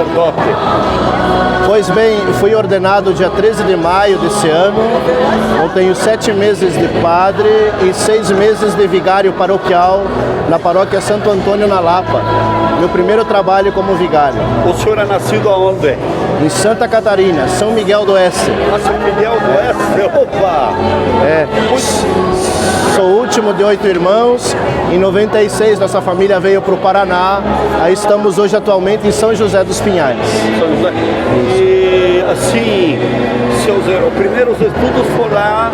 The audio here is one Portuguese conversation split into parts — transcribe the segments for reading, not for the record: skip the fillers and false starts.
sacerdote? Pois bem, fui ordenado dia 13 de maio desse ano. Eu tenho 7 meses de padre e 6 meses de vigário paroquial na paróquia Santo Antônio na Lapa. Meu primeiro trabalho como vigário. O senhor é nascido aonde? Em Santa Catarina, São Miguel do Oeste. São Miguel do Oeste, opa! Sou o último de 8 irmãos. Em 96 nossa família veio para o Paraná. Aí estamos hoje atualmente em São José dos Pinhais. E assim, seus primeiros estudos foram lá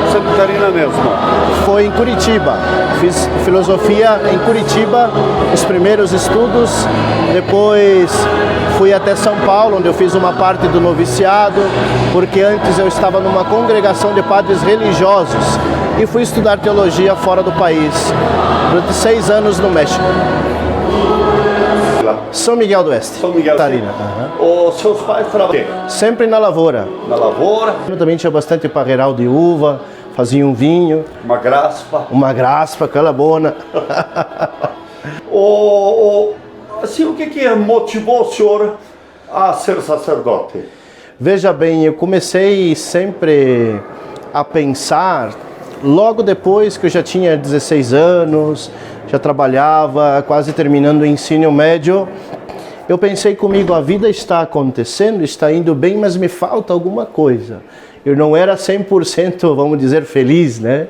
em Santa Catarina mesmo? Foi em Curitiba. Fiz filosofia em Curitiba, os primeiros estudos. Depois fui até São Paulo, onde eu fiz uma parte do noviciado, porque antes eu estava numa congregação de padres religiosos e fui estudar teologia fora do país, durante 6 anos no México. São Miguel do Oeste, São Miguel, Catarina. Os seus pais trabalhavam sempre na lavoura. na lavoura, Eu também tinha bastante parreiral de uva, fazia um vinho, uma graspa. uma graspa, aquela bona. Assim, o que motivou o senhor a ser sacerdote? Veja bem, eu comecei sempre a pensar, logo depois que eu já tinha 16 anos, já trabalhava, quase terminando o ensino médio, eu pensei comigo, a vida está acontecendo, está indo bem, mas me falta alguma coisa. Eu não era 100%, vamos dizer, feliz, né?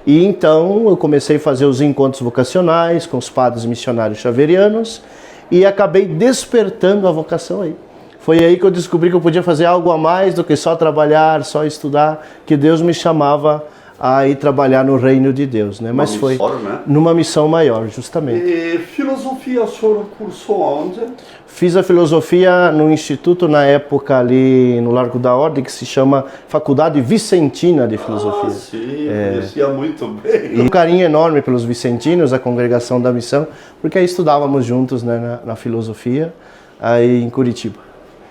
E então eu comecei a fazer os encontros vocacionais com os padres missionários xaverianos e acabei despertando a vocação aí. Foi aí que eu descobri que eu podia fazer algo a mais do que só trabalhar, só estudar, que Deus me chamava a ir trabalhar no reino de Deus, né? Mas foi numa missão maior, justamente. E filosofia o senhor cursou aonde? Fiz a filosofia no instituto na época ali no Largo da Ordem, que se chama Faculdade Vicentina de Filosofia. Sim, conhecia muito bem. E um carinho enorme pelos vicentinos, a congregação da missão, porque aí estudávamos juntos, né, na filosofia, aí em Curitiba.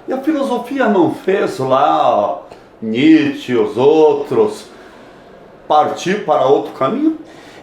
E a filosofia não fez lá Nietzsche, os outros, partir para outro caminho?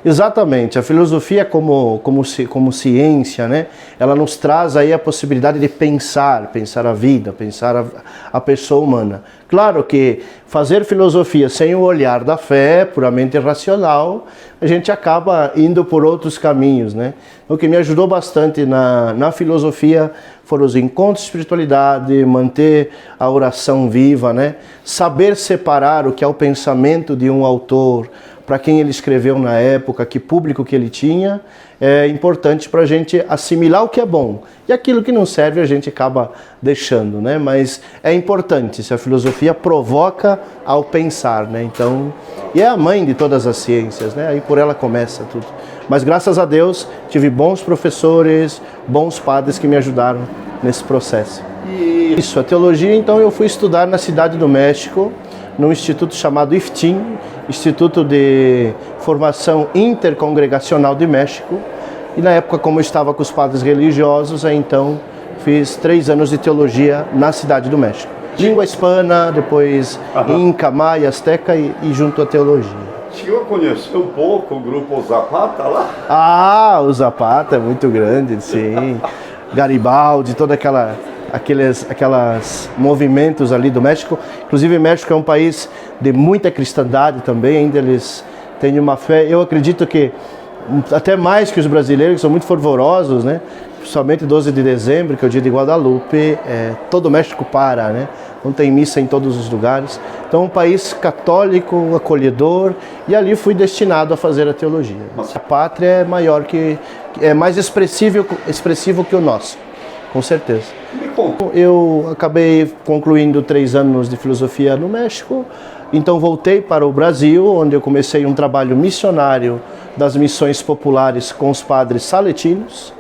Exatamente, a filosofia como ciência, né? Ela nos traz aí a possibilidade de pensar a vida, pensar a pessoa humana. Claro que fazer filosofia sem o olhar da fé, puramente racional, a gente acaba indo por outros caminhos, né? O que me ajudou bastante na filosofia foram os encontros de espiritualidade, manter a oração viva, né? Saber separar o que é o pensamento de um autor, para quem ele escreveu na época, que público que ele tinha, é importante para a gente assimilar o que é bom. E aquilo que não serve a gente acaba deixando, né? Mas é importante, se a filosofia provoca ao pensar, né? Então, e é a mãe de todas as ciências, né? Aí por ela começa tudo. Mas graças a Deus tive bons professores, bons padres que me ajudaram nesse processo. Isso, a teologia, então eu fui estudar na Cidade do México, num instituto chamado IFTIM, Instituto de Formação Intercongregacional de México. E na época, como eu estava com os padres religiosos, aí então fiz 3 anos de teologia na Cidade do México. Língua hispana, depois Inca, Maia, Azteca e junto à teologia. Chegou a conhecer um pouco o grupo Zapata lá? Ah, o Zapata é muito grande, sim. Garibaldi, toda aquelas movimentos ali do México. Inclusive, o México é um país de muita cristandade também, ainda eles têm uma fé, eu acredito que até mais que os brasileiros, que são muito fervorosos, né? Principalmente 12 de dezembro, que é o dia de Guadalupe, todo o México para, né? Não tem missa em todos os lugares. Então, um país católico, acolhedor, e ali fui destinado a fazer a teologia. A pátria é maior é mais expressivo que o nosso, com certeza. Eu acabei concluindo 3 anos de filosofia no México, então voltei para o Brasil, onde eu comecei um trabalho missionário das missões populares com os padres saletinos,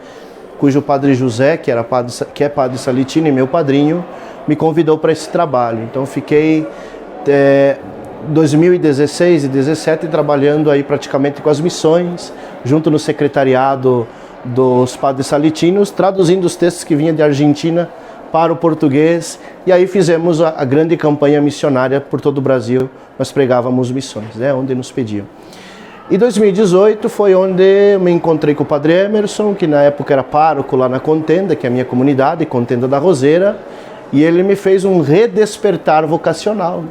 cujo padre José, que é padre saletino e meu padrinho, me convidou para esse trabalho. Então fiquei 2016 e 2017 trabalhando aí praticamente com as missões, junto no secretariado dos padres saletinos, traduzindo os textos que vinham de Argentina para o português, e aí fizemos a grande campanha missionária por todo o Brasil. Nós pregávamos missões, né, onde nos pediam. E 2018 foi onde eu me encontrei com o Padre Emerson, que na época era pároco lá na Contenda, que é a minha comunidade, Contenda da Roseira, e ele me fez um redespertar vocacional.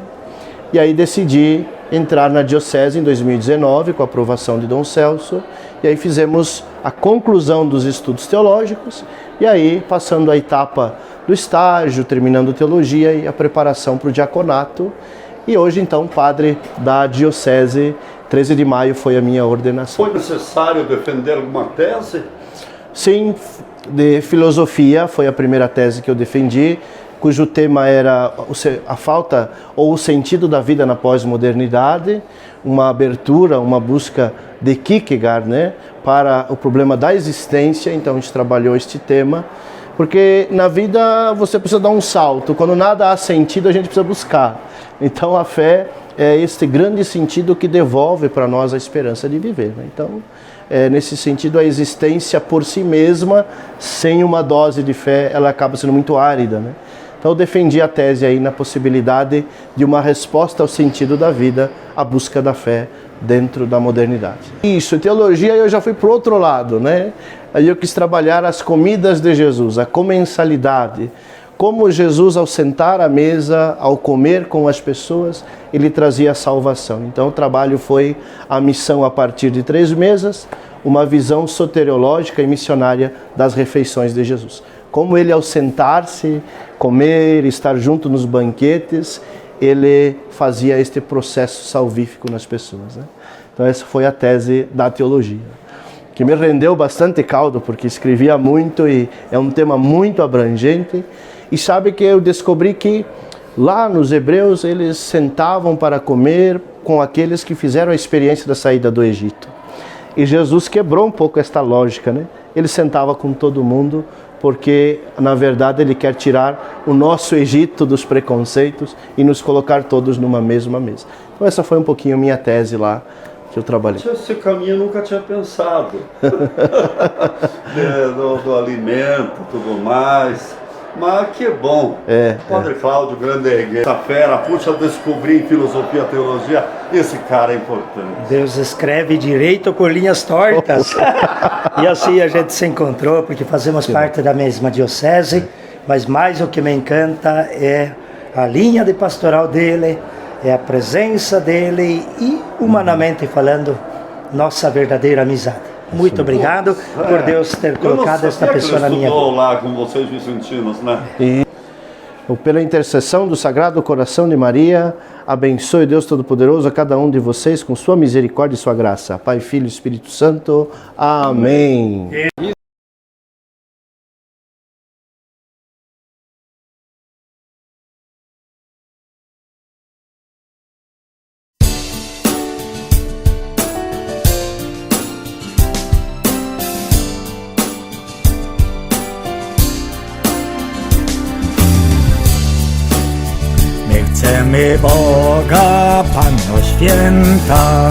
E aí decidi entrar na diocese em 2019, com a aprovação de Dom Celso, e aí fizemos a conclusão dos estudos teológicos, e aí passando a etapa do estágio, terminando teologia e a preparação para o diaconato, e hoje então padre da diocese. 13 de maio foi a minha ordenação. Foi necessário defender alguma tese? Sim, de filosofia foi a primeira tese que eu defendi, cujo tema era a falta ou o sentido da vida na pós-modernidade, uma abertura, uma busca de Kierkegaard, né, para o problema da existência. Então a gente trabalhou este tema, porque na vida você precisa dar um salto, quando nada há sentido a gente precisa buscar. Então a fé é este grande sentido que devolve para nós a esperança de viver, né? Então, nesse sentido, a existência por si mesma, sem uma dose de fé, ela acaba sendo muito árida, né? Então eu defendi a tese aí na possibilidade de uma resposta ao sentido da vida, a busca da fé dentro da modernidade. Isso, teologia eu já fui para o outro lado, né? Aí eu quis trabalhar as comidas de Jesus, a comensalidade. Como Jesus, ao sentar à mesa, ao comer com as pessoas, ele trazia a salvação. Então o trabalho foi a missão a partir de 3 mesas, uma visão soteriológica e missionária das refeições de Jesus. Como ele, ao sentar-se, comer, estar junto nos banquetes, ele fazia este processo salvífico nas pessoas, né? Então essa foi a tese da teologia, que me rendeu bastante caldo, porque escrevia muito e é um tema muito abrangente. E sabe que eu descobri que lá nos Hebreus eles sentavam para comer com aqueles que fizeram a experiência da saída do Egito. E Jesus quebrou um pouco esta lógica, né? Ele sentava com todo mundo porque, na verdade, ele quer tirar o nosso Egito dos preconceitos e nos colocar todos numa mesma mesa. Então essa foi um pouquinho a minha tese lá que eu trabalhei. Esse caminho eu nunca tinha pensado. do alimento, tudo mais. Mas que bom. Padre Cláudio, grande erguer, essa fera, puxa, descobrir em filosofia, teologia, esse cara é importante. Deus escreve direito por linhas tortas. E assim a gente se encontrou, porque fazemos parte da mesma diocese, mas mais o que me encanta é a linha de pastoral dele, é a presença dele e, humanamente falando, nossa verdadeira amizade. Muito obrigado por Deus ter colocado esta pessoa na minha vida. Eu lá com vocês vicentinos, né? E pela intercessão do Sagrado Coração de Maria, abençoe Deus Todo-Poderoso a cada um de vocês com sua misericórdia e sua graça. Pai, Filho e Espírito Santo. Amém. Chcemy Boga, Panno Święta,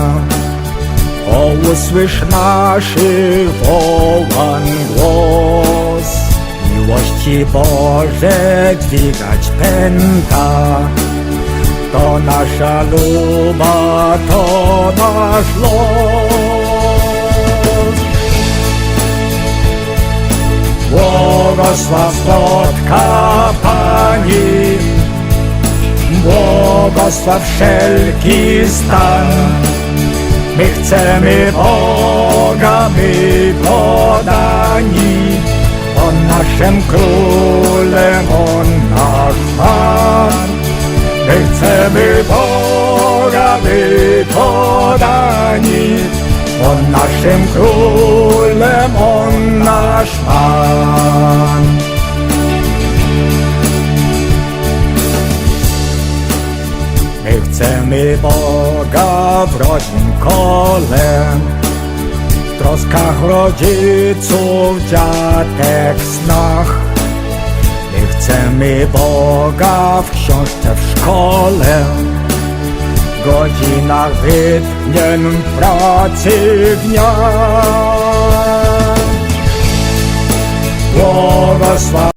o usłysz naszych wołań głos. Miłości Boże dźwigać pęta, to nasza luba, to nasz los. Błogosław spotka Pani, błogosław wszelki stan. My chcemy Boga, my podani, On naszym królem, On nasz Pan. My chcemy Boga, my podani, On naszym królem, On nasz Pan. My chcemy Boga w rodzim kole, w troskach rodziców, dziadek, snach. My chcemy Boga w książce, w szkole, w godzinach wytchnień, w pracy dniach. Błogosław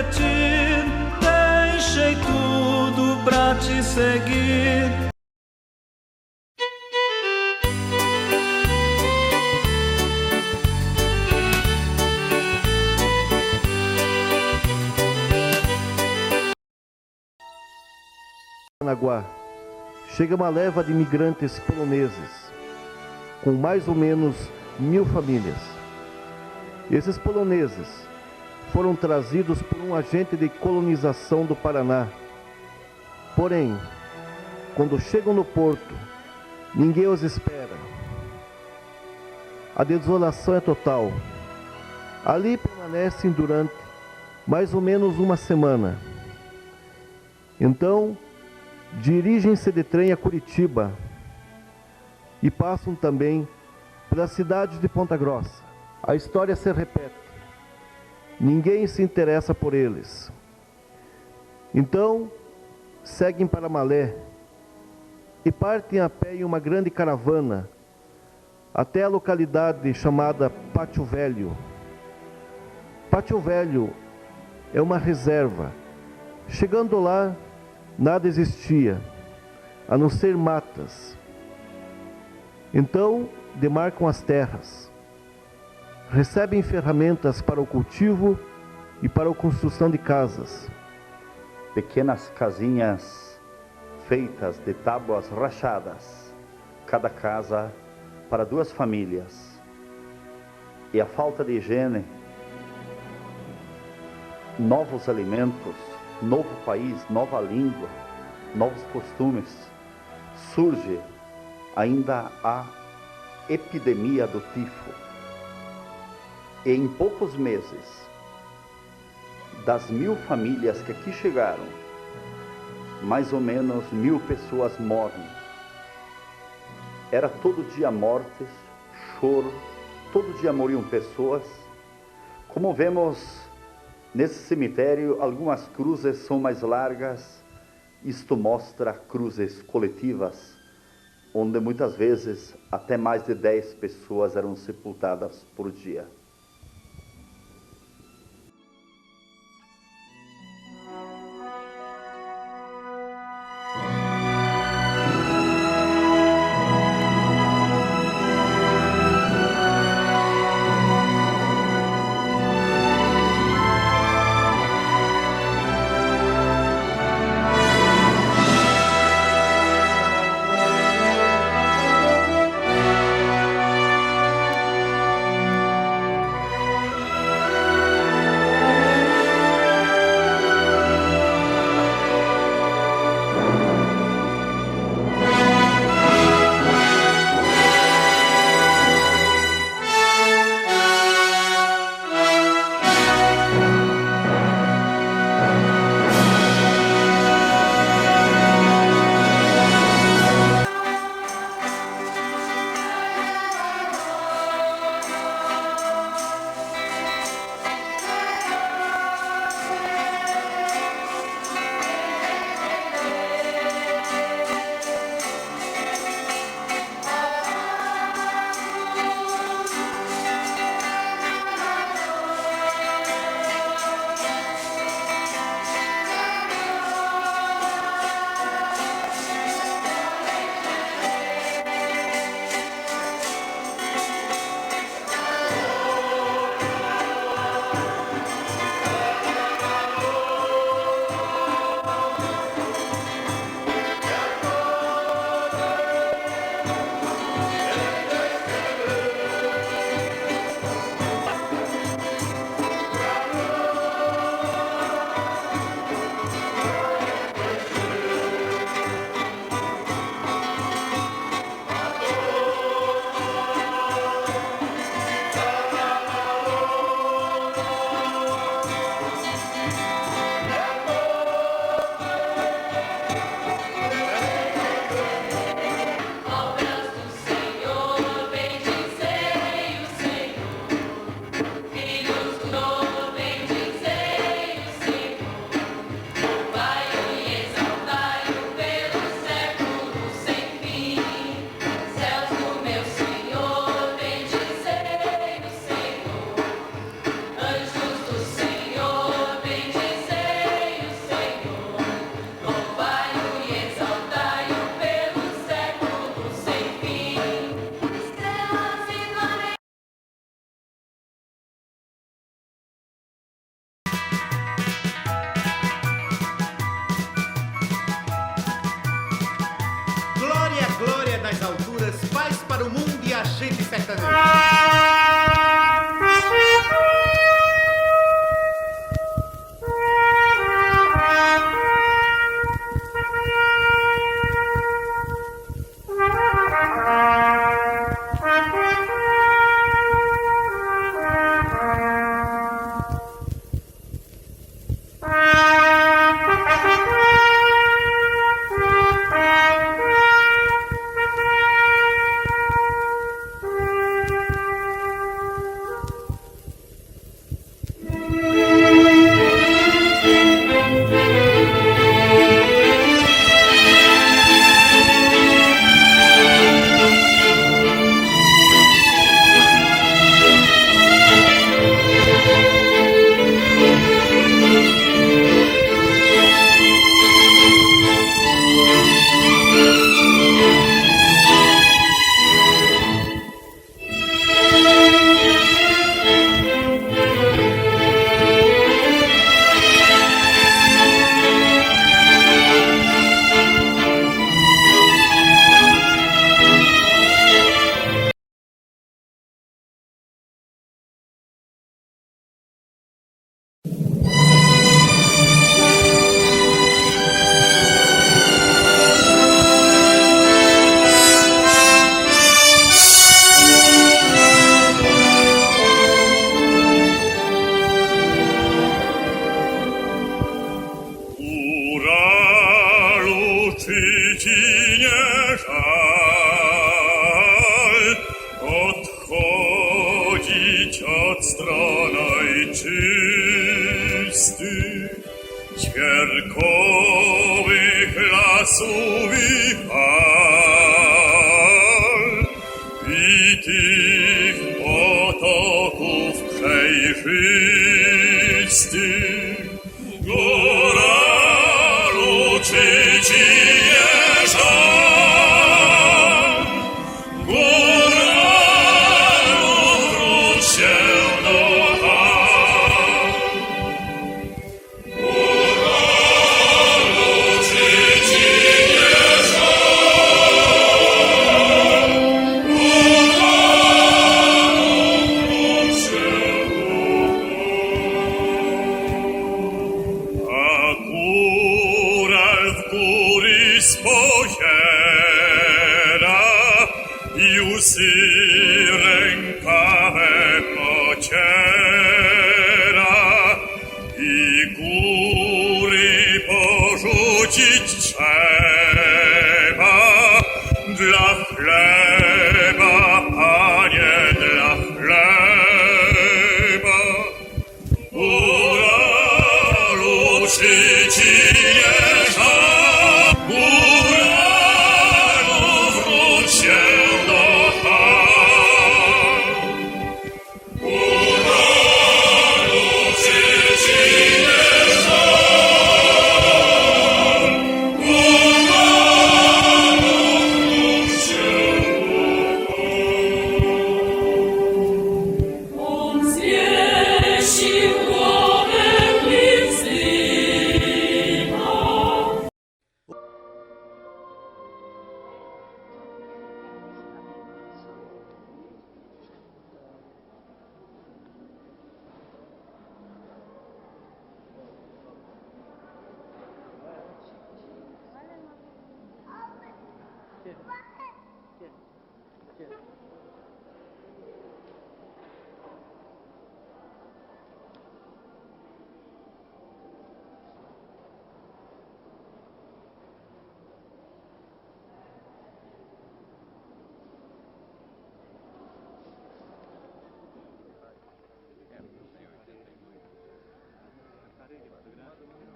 refletir, deixei tudo pra te seguir. Paranaguá, chega uma leva de imigrantes poloneses, com mais ou menos 1000 famílias. Esses poloneses foram trazidos por um agente de colonização do Paraná. Porém, quando chegam no porto, ninguém os espera. A desolação é total. Ali permanecem durante mais ou menos uma semana. Então, dirigem-se de trem a Curitiba e passam também pela cidade de Ponta Grossa. A história se repete. Ninguém se interessa por eles. Então, seguem para Malé e partem a pé em uma grande caravana até a localidade chamada Pátio Velho. Pátio Velho é uma reserva. Chegando lá, nada existia, a não ser matas. Então, demarcam as terras. Recebem ferramentas para o cultivo e para a construção de casas. Pequenas casinhas feitas de tábuas rachadas, cada casa para 2 famílias. E a falta de higiene, novos alimentos, novo país, nova língua, novos costumes. Surge ainda a epidemia do tifo. E em poucos meses, das 1000 famílias que aqui chegaram, mais ou menos 1000 pessoas morrem. Era todo dia mortes, choro, todo dia morriam pessoas. Como vemos nesse cemitério, algumas cruzes são mais largas. Isto mostra cruzes coletivas, onde muitas vezes até mais de 10 pessoas eram sepultadas por dia. para o mundo e a gente sertaneja.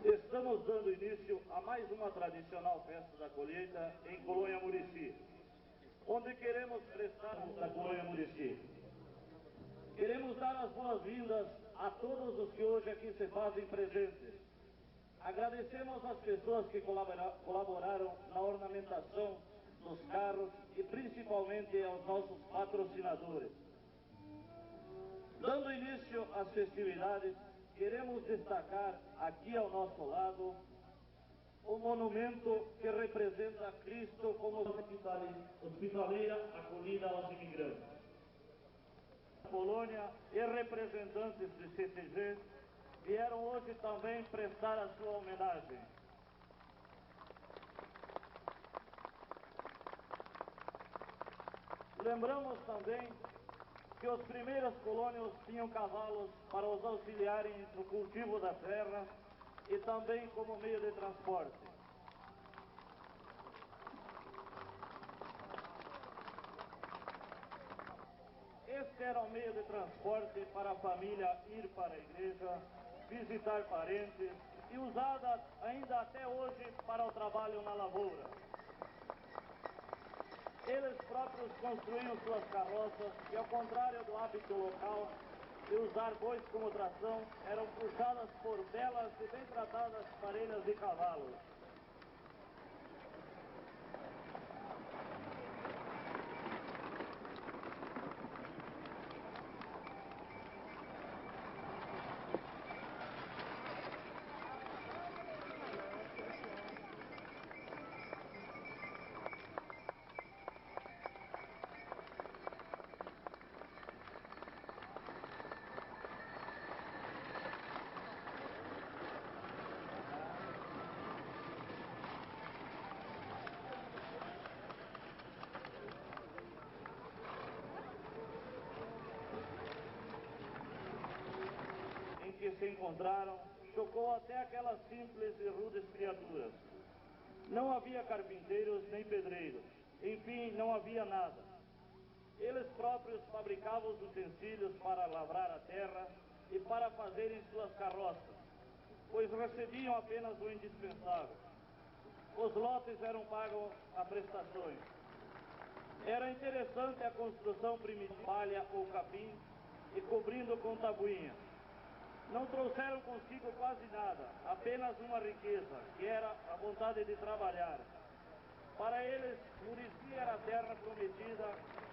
Estamos dando início a mais uma tradicional festa da colheita em Colônia Murici, onde queremos prestar da Colônia Murici. Queremos dar as boas-vindas a todos os que hoje aqui se fazem presentes. Agradecemos às pessoas que colaboraram na ornamentação dos carros e principalmente aos nossos patrocinadores. Dando início às festividades, queremos destacar aqui ao nosso lado o monumento que representa Cristo como hospitaleira acolhida aos imigrantes. Polônia e representantes do CTG vieram hoje também prestar a sua homenagem. Lembramos também que os primeiros colônios tinham cavalos para os auxiliarem no cultivo da terra e também como meio de transporte. Este era o meio de transporte para a família ir para a igreja, visitar parentes e usada ainda até hoje para o trabalho na lavoura. Eles próprios construíam suas carroças e, ao contrário do hábito local de usar bois como tração, eram puxadas por belas e bem tratadas parelhas de cavalos. Que se encontraram, chocou até aquelas simples e rudes criaturas. Não havia carpinteiros nem pedreiros, enfim, não havia nada. Eles próprios fabricavam os utensílios para lavrar a terra e para fazerem suas carroças, pois recebiam apenas o indispensável. Os lotes eram pagos a prestações. Era interessante a construção primitiva, palha ou capim, e cobrindo com tabuinha. Não trouxeram consigo quase nada, apenas uma riqueza, que era a vontade de trabalhar. Para eles, Murici era a terra prometida,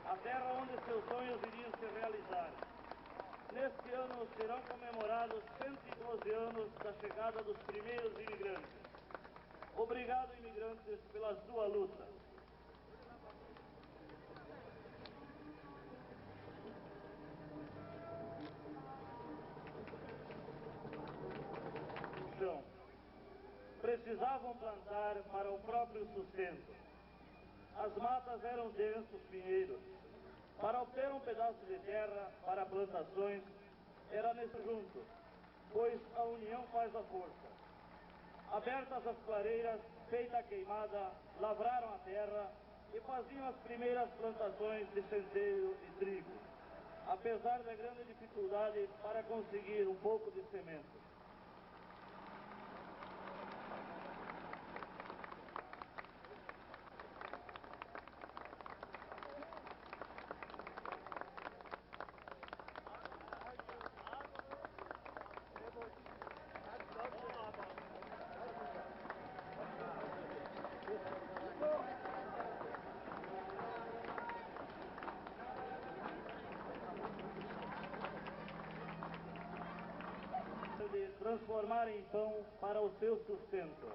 a terra onde seus sonhos iriam se realizar. Neste ano serão comemorados 112 anos da chegada dos primeiros imigrantes. Obrigado, imigrantes, pela sua luta. Precisavam plantar para o próprio sustento. As matas eram densos pinheiros. Para obter um pedaço de terra para plantações, era nesse junto, pois a união faz a força. Abertas as clareiras, feita a queimada, lavraram a terra e faziam as primeiras plantações de centeio e trigo, apesar da grande dificuldade para conseguir um pouco de semente. De transformar em pão para o seu sustento.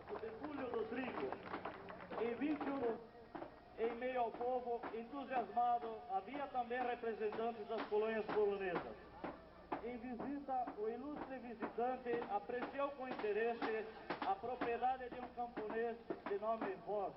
O debulho do trigo. Em 21, em meio ao povo entusiasmado, havia também representantes das colônias polonesas. Em visita, o ilustre visitante apreciou com interesse a propriedade de um camponês de nome Voss.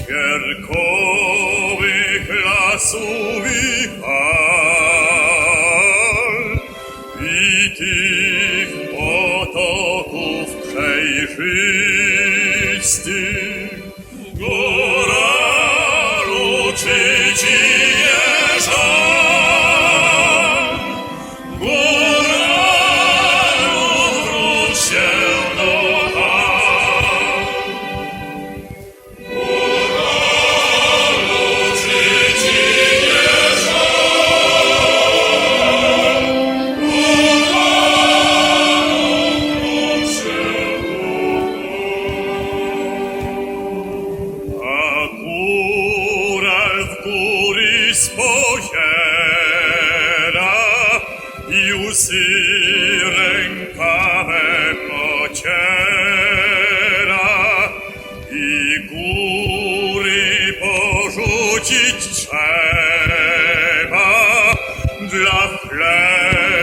świerkowych lasów i fal i tych potoków przejrzystych. Góralu, czy ci nie żal? Góralu, wróć się do chał. Góralu, czy ci nie żal? Góralu, wróć się do chał. A góral w góry spojrzela i łzy rękawem ociera i góry porzucić trzeba dla chleba.